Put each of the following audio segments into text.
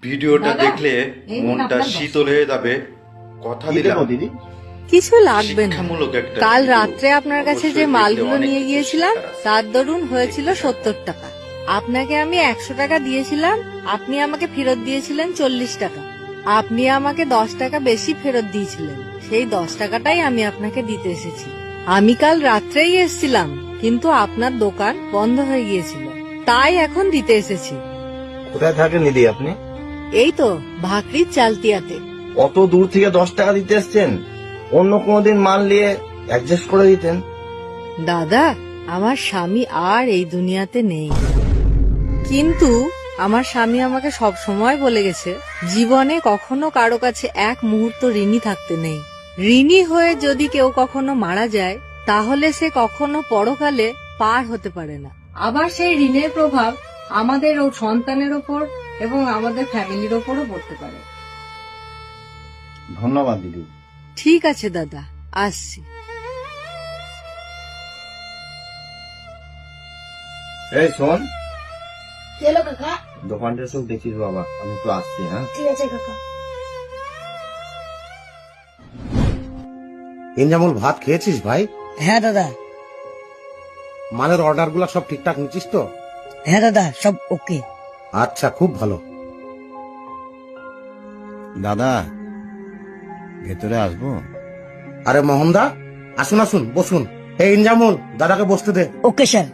ভিডিওটা দেখলে মনটা শীতল হয়ে যাবে, কথা দিলাম। দিদি কিছু লাগবে না। শিক্ষামূলক একটা কাল ভিডিও। রাত্রে আপনার কাছে যে অবশ্যই মালগুলো দেখলে নিয়ে অনেক গিয়েছিলাম শিক্ষার আছে। তার দরুন হয়েছিল 70 টাকা। আপনাকে আমি 100 টাকা দিয়েছিলাম, আপনি আমাকে ফেরত দিয়েছিলেন 40 টাকা। আপনি আমাকে 10 টাকা বেশি ফেরত দিয়েছিলেন, সেই 10 টাকাটাই আমি আপনাকে দিতে এসেছি। আমি কাল রাত্রেই এসেছিলাম, কিন্তু আপনার দোকান বন্ধ হয়ে গিয়েছিল, তাই এখন দিতে এসেছি। কোথায় থাকেন দিদি আপনি? এই তো ভাকরির চালতিয়াতে। অত দূর থেকে 10 টাকা দিতে এসছেন, অন্য কোনোদিন মাল নিয়ে অ্যাডজাস্ট করে দিতেন। দাদা, আমার স্বামী আর এই দুনিয়াতে নেই, কিন্তু আমার স্বামী আমাকে সব সময় বলে গেছে জীবনে কখনো কারো কাছে এক মুহূর্ত ঋণী থাকতে নেই। ঋণী হয়ে যদি কেউ কখনো মারা যায়, তাহলে সে কখনো পরকালে পার হতে পারে না। আবার সেই ঋণের প্রভাব আমাদের ও সন্তানের ওপর এবং আমাদের ফ্যামিলির ওপরও পড়তে পারে। ধন্যবাদ দিদি। ঠিক আছে দাদা, আসছি। এই শোন, চলো কাকা। দোকানটা সব দেখিস বাবা, আমি একটু আসছি। হ্যাঁ, ঠিক আছে কাকা। ইনজামুল, ভাত খেয়েছিস ভাই? হ্যাঁ দাদা। মালের অর্ডার গুলা সব ঠিকঠাক নিচ্ছিস তো? হ্যাঁ দাদা, সব ওকে। আচ্ছা, খুব ভালো। দাদা ভেতরে আসবো? আরে মোহনদা, আসুন আসুন, বসুন। এই ইনজামুল, দাদাকে বসতে দে। ওকে স্যার,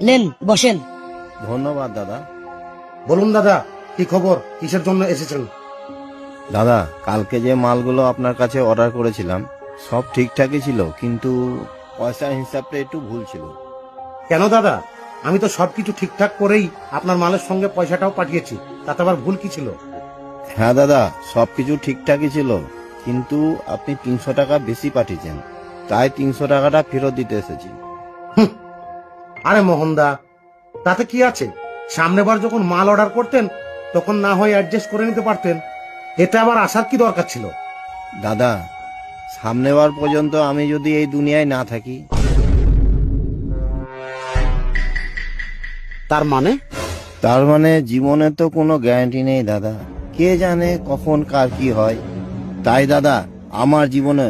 নেন বসেন। ধন্যবাদ দাদা। বলুন দাদা, কি খবর? কিসের জন্য এসেছেন? দাদা, কালকে যে মালগুলো আপনার কাছে অর্ডার করেছিলাম সব ঠিকঠাকই ছিল, কিন্তু পয়সার হিসাবটা একটু ভুল ছিল। কেন দাদা? আমি তো সবকিছু ঠিকঠাক করেই আপনার মালের সঙ্গে পয়সাটাও পাঠিয়েছি, তাতে আবার ভুল কি ছিল? হ্যাঁ দাদা, সবকিছু ঠিকঠাকই ছিল, কিন্তু আপনি 300 টাকা বেশি পাঠিয়েছেন, তাই 300 টাকাটা ফেরত দিতে এসেছি। হুঁ, আরে মোহনদা, তাতে কি আছে? সামনেবার যখন মাল অর্ডার করতেন তখন না হয় অ্যাডজাস্ট করে নিতে পারতেন, এটা আবার আসার কি দরকার ছিল? দাদা, সামনেবার পর্যন্ত আমি যদি এই দুনিয়ায় না থাকি। তার মানে? তার মানে জীবনে তো কোনো গ্যারান্টি নেই দাদা, কে জানে কখন কার কি হয়। তাই দাদা, আমার জীবনে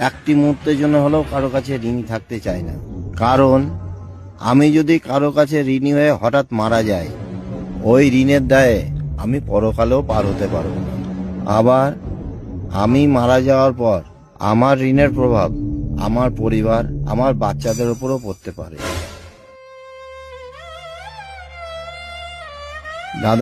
একটি মুহূর্তের জন্য হলেও কারো কাছে ঋণী থাকতে চাই না, কারণ আমি যদি কারো কাছে ঋণী হয়ে হঠাৎ মারা যাই, ওই ঋণের দায়ে আমি পরকালেও পার হতে পারবো না। আবার আমি মারা যাওয়ার পর আমার ঋণের প্রভাব আমার পরিবার, আমার বাচ্চাদের উপরও পড়তে পারে। দাদা